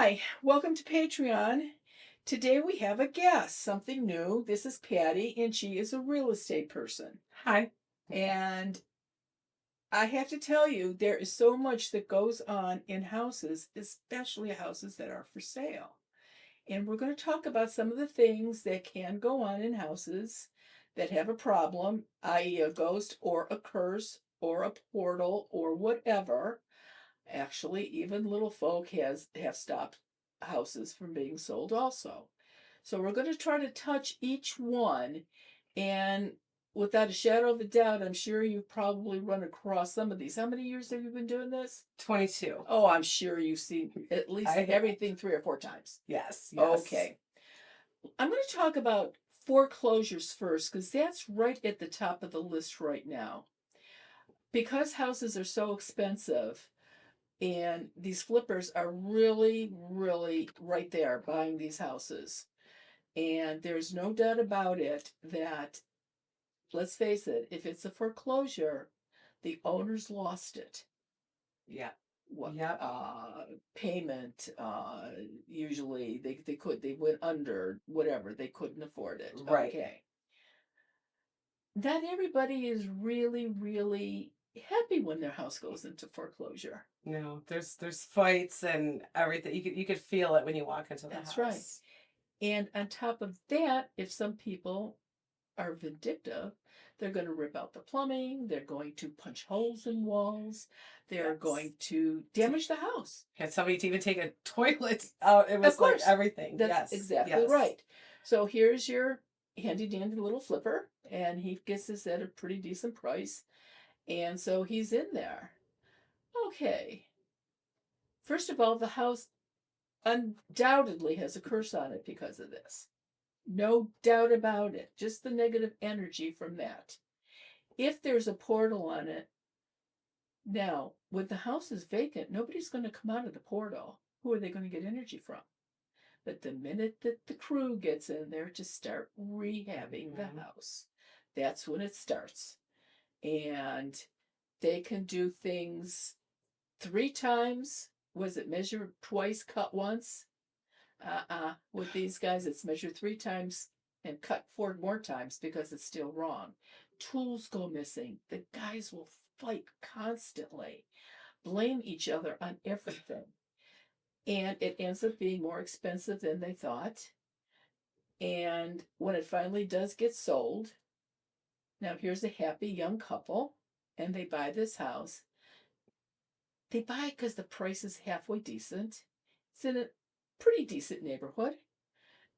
Hi, welcome to Patreon. Today we have a guest, something new. This is Patty, and she is a real estate person. Hi. And I have to tell you, there is so much that goes on in houses, especially houses that are for sale. And we're going to talk about some of the things that can go on in houses that have a problem, i.e., a ghost or a curse or a portal or whatever. Actually, even little folk have stopped houses from being sold also. So we're going to try to touch each one, and without a shadow of a doubt, I'm sure you've probably run across some of these. How many years have you been doing this? 22. Oh, I'm sure you've seen at least I have. everything 3 or 4 times. Yes. Okay. I'm going to talk about foreclosures first because that's right at the top of the list right now. Because houses are so expensive, and these flippers are really, really right there buying these houses. And there's no doubt about it that, let's face it, if it's a foreclosure, the owners lost it. Yeah. What Yep. payment? Usually they went under, whatever, they couldn't afford it. Right. Okay. Not everybody is really, really happy when their house goes into foreclosure. No, there's fights and everything. You could feel it when you walk into the That's right. house. And on top of that, if some people are vindictive, they're going to rip out the plumbing, they're going to punch holes in walls, they're Yes. going to damage the house. Had somebody to even take a toilet out. It Of was like course, everything. that's Yes. exactly Yes. right. So here's your handy dandy little flipper, and he gets this at a pretty decent price. And so he's in there. Okay. First of all, the house undoubtedly has a curse on it because of this. No doubt about it. Just the negative energy from that. If there's a portal on it, now, when the house is vacant, nobody's going to come out of the portal. Who are they going to get energy from? But the minute that the crew gets in there to start rehabbing the house, that's when it starts. And they can do things 3 times. Was it measure twice, cut once? With these guys, it's measured 3 times and cut 4 more times because it's still wrong. Tools go missing. The guys will fight constantly, blame each other on everything. And it ends up being more expensive than they thought. And when it finally does get sold, now here's a happy young couple, and they buy this house. They buy it because the price is halfway decent. It's in a pretty decent neighborhood.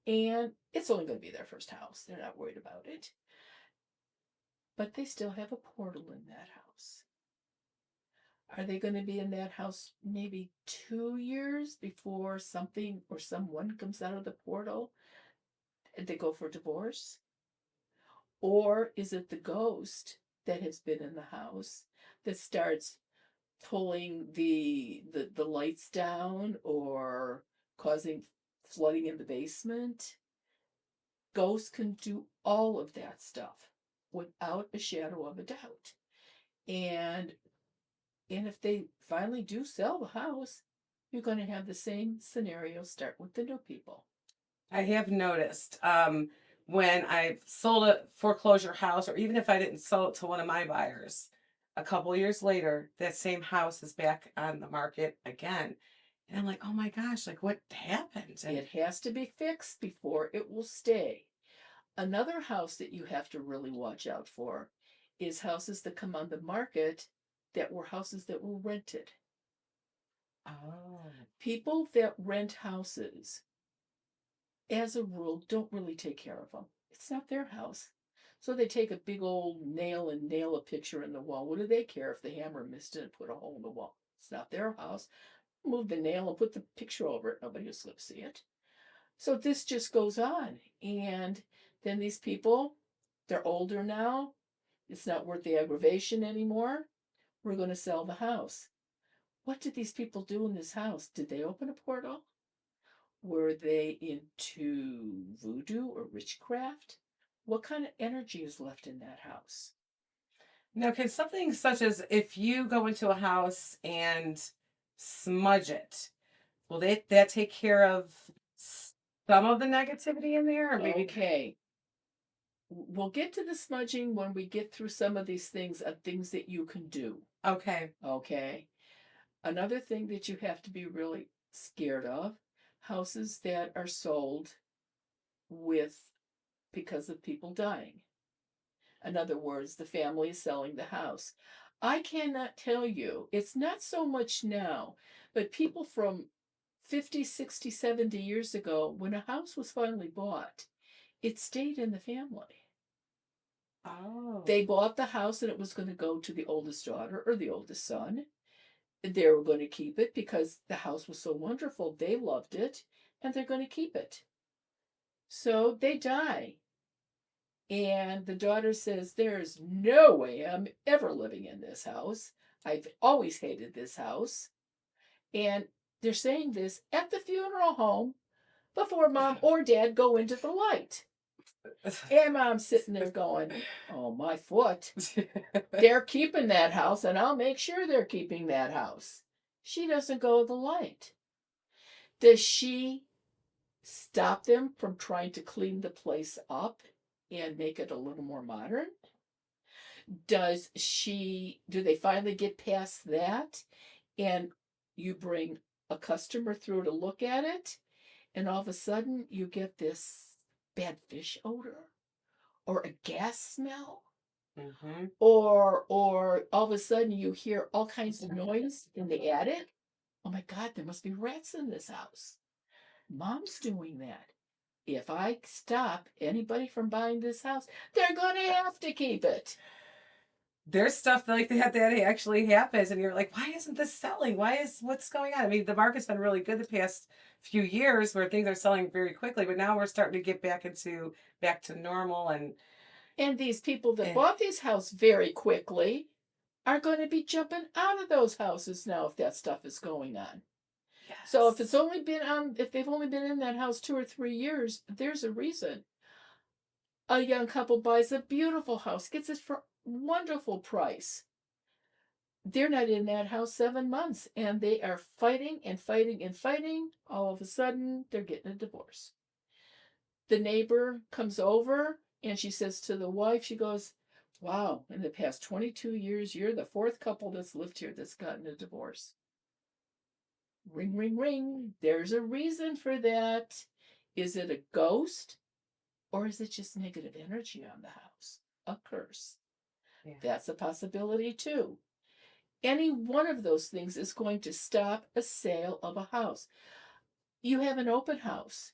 And it's only going to be their first house. They're not worried about it. But they still have a portal in that house. Are they going to be in that house maybe 2 years before something or someone comes out of the portal and they go for divorce? Or is it the ghost that has been in the house that starts pulling the lights down or causing flooding in the basement? Ghosts can do all of that stuff without a shadow of a doubt. And and if they finally do sell the house, you're going to have the same scenario start with the new people. I have noticed when I've sold a foreclosure house, or even if I didn't sell it to one of my buyers, a couple years later, that same house is back on the market again. And I'm like, oh my gosh, like what happened? And It has to be fixed before it will stay. Another house that you have to really watch out for is houses that come on the market that were houses that were rented. oh, People that rent houses, as a rule, don't really take care of them. It's not their house. So they take a big old nail and nail a picture in the wall. What do they care if the hammer missed it and put a hole in the wall? It's not their house. Move the nail and put the picture over it. Nobody's going to see it. So this just goes on. And then these people, they're older now. It's not worth the aggravation anymore. We're going to sell the house. What did these people do in this house? Did they open a portal? Were they into voodoo or witchcraft? What kind of energy is left in that house? now can something such as if you go into a house and smudge it, will that take care of some of the negativity in there, or maybe? Okay. We'll get to the smudging when we get through some of these things of things that you can do. Okay. Okay. Another thing that you have to be really scared of, houses that are sold with because of people dying. In other words, the family is selling the house. I cannot tell you, it's not so much now, but people from 50, 60, 70 years ago, when a house was finally bought, it stayed in the family. Oh. They bought the house and it was going to go to the oldest daughter or the oldest son. They were going to keep it because the house was so wonderful. They loved it and they're going to keep it. So they die. And the daughter says, there's no way I'm ever living in this house. I've always hated this house. And they're saying this at the funeral home before mom or dad go into the light. And mom's sitting there going, oh, my foot. They're keeping that house, and I'll make sure they're keeping that house. She doesn't go to the light. Does she stop them from trying to clean the place up and make it a little more modern? Do they finally get past that and you bring a customer through to look at it and all of a sudden you get this bad fish odor or a gas smell? Mm-hmm. Or all of a sudden you hear all kinds of noise in the attic. Oh my God, there must be rats in this house. Mom's doing that. If I stop anybody from buying this house, they're going to have to keep it. There's stuff like that actually happens, and you're like, why isn't this selling? What's going on? I mean, the market's been really good the past few years where things are selling very quickly, but now we're starting to get back to normal. And these people that And bought these houses very quickly are going to be jumping out of those houses now if that stuff is going on. So if they've only been in that house 2 or 3 years, there's a reason. A young couple buys a beautiful house, gets it for a wonderful price. They're not in that house 7 months and they are fighting and fighting and fighting. All of a sudden, they're getting a divorce. The neighbor comes over and she says to the wife, she goes, wow, in the past 22 years, you're the 4th couple that's lived here that's gotten a divorce. Ring, ring, ring. There's a reason for that. Is it a ghost or is it just negative energy on the house? A curse. yeah. That's a possibility too. Any one of those things is going to stop a sale of a house. You have an open house.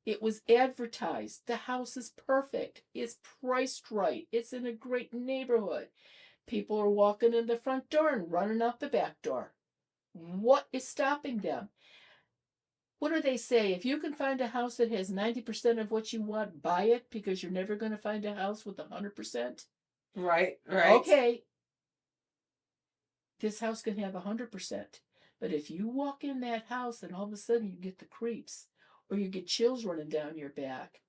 It was advertised. The house is perfect. It's priced right. It's in a great neighborhood. People are walking in the front door and running out the back door. What is stopping them? What do they say? If you can find a house that has 90% of what you want, buy it because you're never going to find a house with 100%. Right. Okay. This house can have 100%. But if you walk in that house and all of a sudden you get the creeps or you get chills running down your back,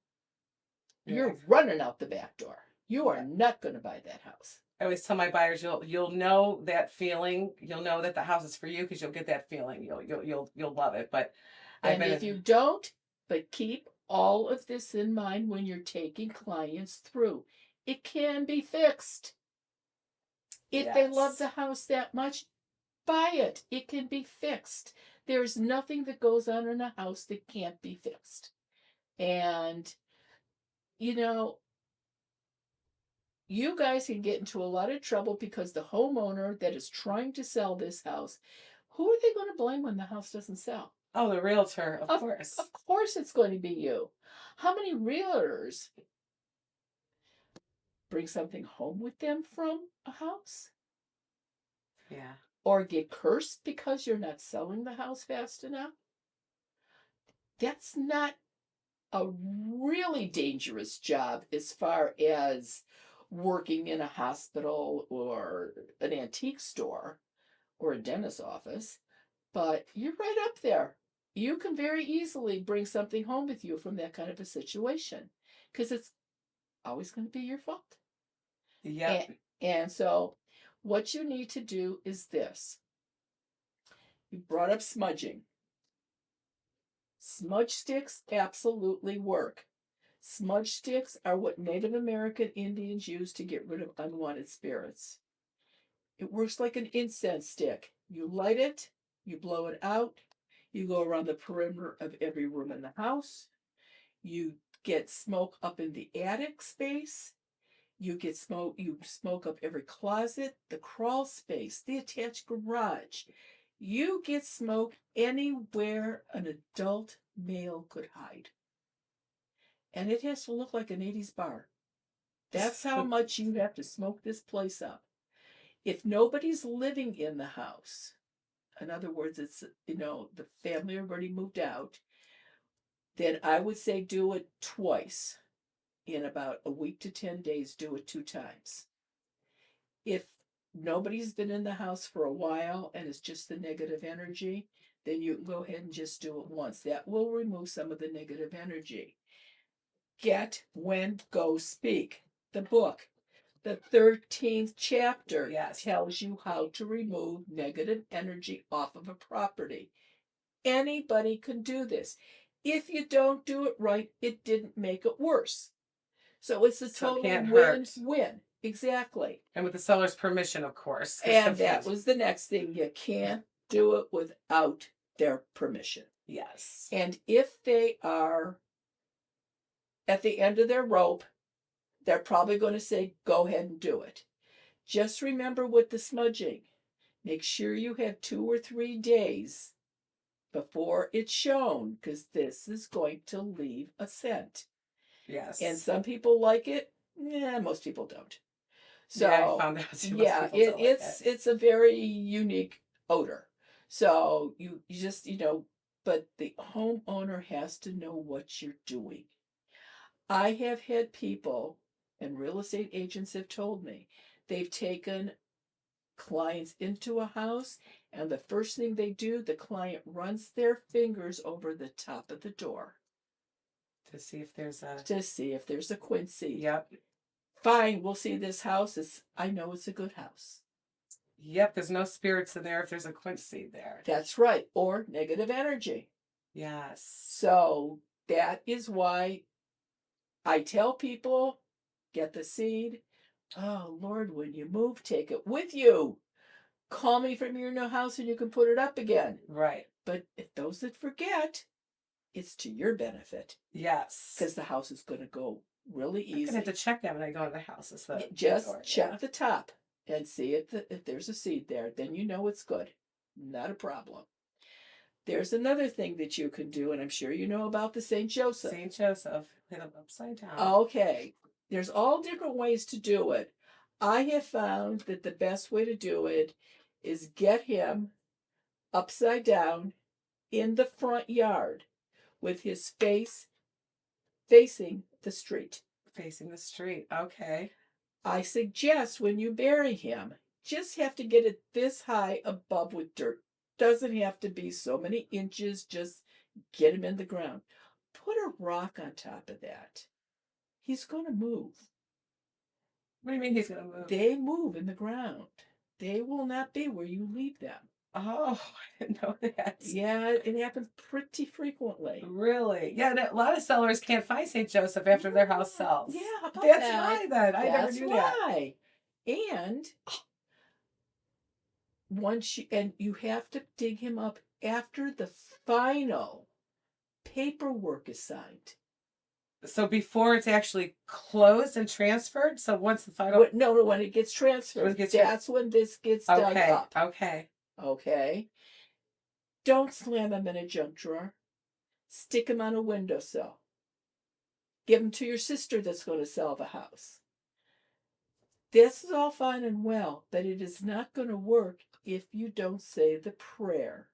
you're running out the back door. You are not going to buy that house. I always tell my buyers, you'll know that feeling. You'll know that the house is for you because you'll get that feeling. You'll love it. But and if you don't, but keep all of this in mind when you're taking clients through. It can be fixed. If they love the house that much, buy it. It can be fixed. There's nothing that goes on in a house that can't be fixed. And, you know, you guys can get into a lot of trouble because the homeowner that is trying to sell this house, who are they going to blame when the house doesn't sell? Oh, the realtor, of course. Of course it's going to be you. How many realtors bring something home with them from a house? Yeah. Or get cursed because you're not selling the house fast enough? That's not a really dangerous job as far as working in a hospital or an antique store or a dentist's office, but you're right up there. You can very easily bring something home with you from that kind of a situation because it's always going to be your fault. Yeah. And so what you need to do is this. You brought up smudging. Smudge sticks absolutely work. Smudge sticks are what Native American Indians use to get rid of unwanted spirits. It works like an incense stick. You light it, you blow it out, you go around the perimeter of every room in the house, you get smoke up in the attic space, you smoke up every closet, the crawl space, the attached garage. You get smoke anywhere an adult male could hide. And it has to look like an 80s bar. That's how much you have to smoke this place up. If nobody's living in the house, in other words, it's, the family already moved out, then I would say do it twice. In about a week to 10 days, do it 2 times. If nobody's been in the house for a while and it's just the negative energy, then you can go ahead and just do it once. That will remove some of the negative energy. Get When Go Speak, the book. The 13th chapter tells you how to remove negative energy off of a property. Anybody can do this. If you don't do it right, it didn't make it worse. So it's a total win-win. Exactly. And with the seller's permission, of course. And that was the next thing. You can't do it without their permission. Yes. And if they are at the end of their rope, they're probably going to say, go ahead and do it. Just remember with the smudging, make sure you have 2 or 3 days before it's shown, because this is going to leave a scent. Yes. And some people like it. Most people don't. So yeah, I found that too. It's a very unique odor. So you just, but the homeowner has to know what you're doing. I have had people, and real estate agents have told me, they've taken clients into a house, and the first thing they do, the client runs their fingers over the top of the door. To see if there's a Quincy. Yep. Fine, we'll see this house. I know it's a good house. Yep, there's no spirits in there if there's a Quincy there. That's right. Or negative energy. Yes. So that is why I tell people, get the seed. Oh, Lord, when you move, take it with you. Call me from your new house and you can put it up again. Right. But if those that forget, it's to your benefit. Yes. Because the house is going to go really easy. I'm going to have to check that when I go to the house. Just check the top and see if there's a seed there. Then you know it's good. Not a problem. There's another thing that you can do, and I'm sure you know about the St. Joseph. St. Joseph. Hit them upside down. Okay. There's all different ways to do it. I have found that the best way to do it is get him upside down in the front yard with his face facing the street. Facing the street. Okay. I suggest when you bury him, just have to get it this high above with dirt. Doesn't have to be so many inches. Just get him in the ground. Put a rock on top of that. He's going to move. What do you mean he's going to move? They move in the ground. They will not be where you leave them. Oh, I didn't know that. Yeah, it happens pretty frequently. Really? Yeah, a lot of sellers can't find St. Joseph after their house sells. Yeah, how about That's that? why then. I never knew that. And you have to dig him up after the final paperwork is signed. So before it's actually closed and transferred? So once the final... No, when it gets transferred. That's when this gets dug up. Okay. Don't slam him in a junk drawer. Stick him on a windowsill. Give him to your sister that's going to sell the house. This is all fine and well, but it is not going to work if you don't say the prayer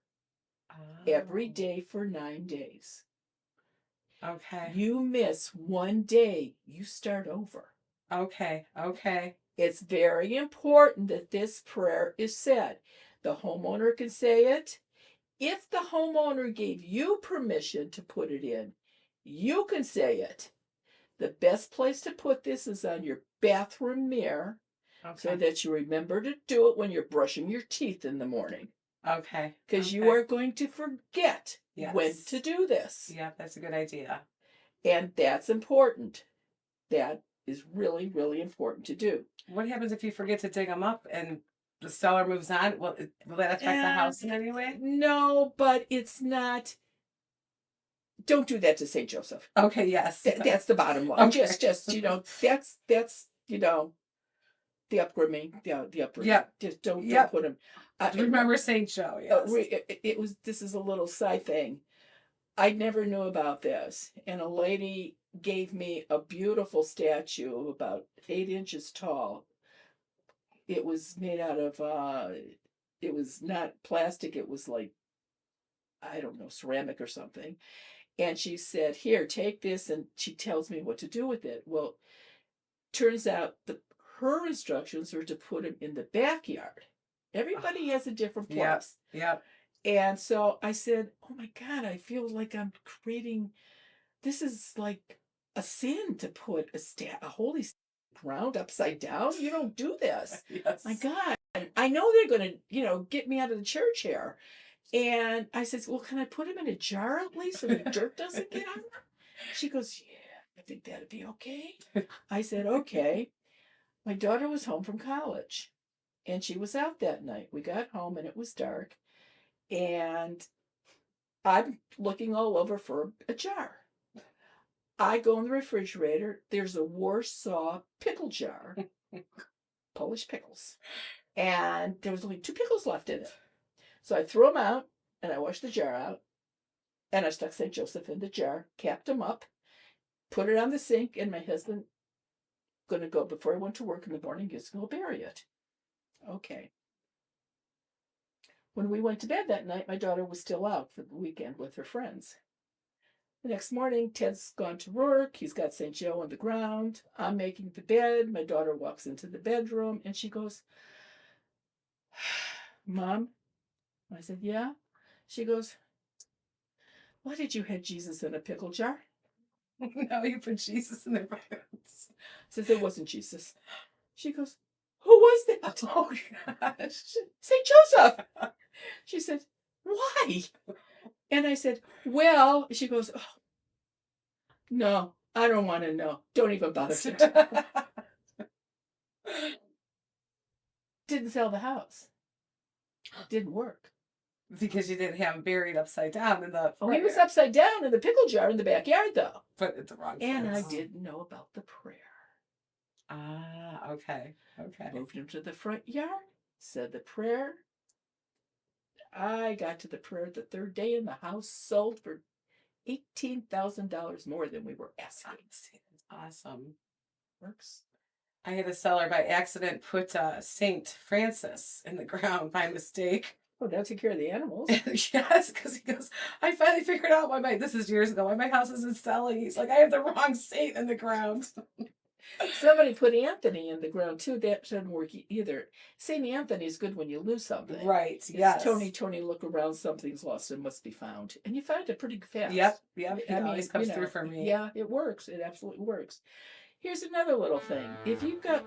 every day for 9 days. Okay. You miss 1 day, you start over. Okay. It's very important that this prayer is said. The homeowner can say it. If the homeowner gave you permission to put it in, you can say it. The best place to put this is on your bathroom mirror, so that you remember to do it when you're brushing your teeth in the morning. Okay. Because you are going to forget when Yes. to do this. Yeah, that's a good idea. And that's important. That is really, really important to do. What happens if you forget to dig them up and the seller moves on? Will that affect the house in any way? No, but it's not. Don't do that to St. Joseph. Okay, yes. That's the bottom line. Okay. Just that's the upbringing. The upbringing. Yep. Just don't Yep. put them. Remember St. Joe, yes. It was. This is a little side thing. I never knew about this, and a lady gave me a beautiful statue of about 8 inches tall. It was made out of. It was not plastic. It was like, I don't know, ceramic or something. And she said, "Here, take this," and she tells me what to do with it. Well, turns out her instructions were to put him in the backyard. Everybody has a different place. Yep. And so I said, "Oh my God, I feel like I'm creating, this is like a sin to put a holy ground upside down. You don't do this. Yes. My God, I know they're going to, get me out of the church here." And I said, "Well, can I put him in a jar at least so the dirt doesn't get on him?" She goes, "Yeah, I think that'd be okay." I said, "Okay." My daughter was home from college and she was out that night. We got home and it was dark. And I'm looking all over for a jar. I go in the refrigerator. There's a Warsaw pickle jar, Polish pickles. And there was only 2 pickles left in it. So I threw them out and I washed the jar out. And I stuck St. Joseph in the jar, capped him up, put it on the sink, and my husband, going to go, before I went to work in the morning, he's going to bury it. Okay. When we went to bed that night, my daughter was still out for the weekend with her friends. The next morning, Ted's gone to work. He's got St. Joe on the ground. I'm making the bed. My daughter walks into the bedroom and she goes, "Mom?" I said, "Yeah." She goes, "Why did you have Jesus in a pickle jar?" No, you put Jesus in their pants. I said, "It wasn't Jesus." She goes, "Who was that?" Oh gosh. "St. Joseph." She said, "Why?" And I said, "Well," she goes, "Oh, no, I don't want to know. Don't even bother to tell." Didn't sell the house. Didn't work. Because you didn't have him buried upside down in the Oh, he was prayer. upside down in the pickle jar in the backyard, though. Put it the wrong And I place. didn't know about the prayer. Ah, okay. Moved him to the front yard, said the prayer. I got to the prayer the 3rd day, and the house sold for $18,000 more than we were asking. That's awesome. Works. I had a seller by accident put Saint Francis in the ground by mistake. Oh, that'll take care of the animals. Yes, because he goes, "I finally figured out why this is years ago, why my house isn't selling." He's like, "I have the wrong saint in the ground." Somebody put Anthony in the ground too. That doesn't work either. St. Anthony's good when you lose something. Right. It's Yes. Tony, look around. Something's lost and must be found. And you find it pretty fast. Yep. He always comes through for me. Yeah, it works. It absolutely works. Here's another little thing. If you've got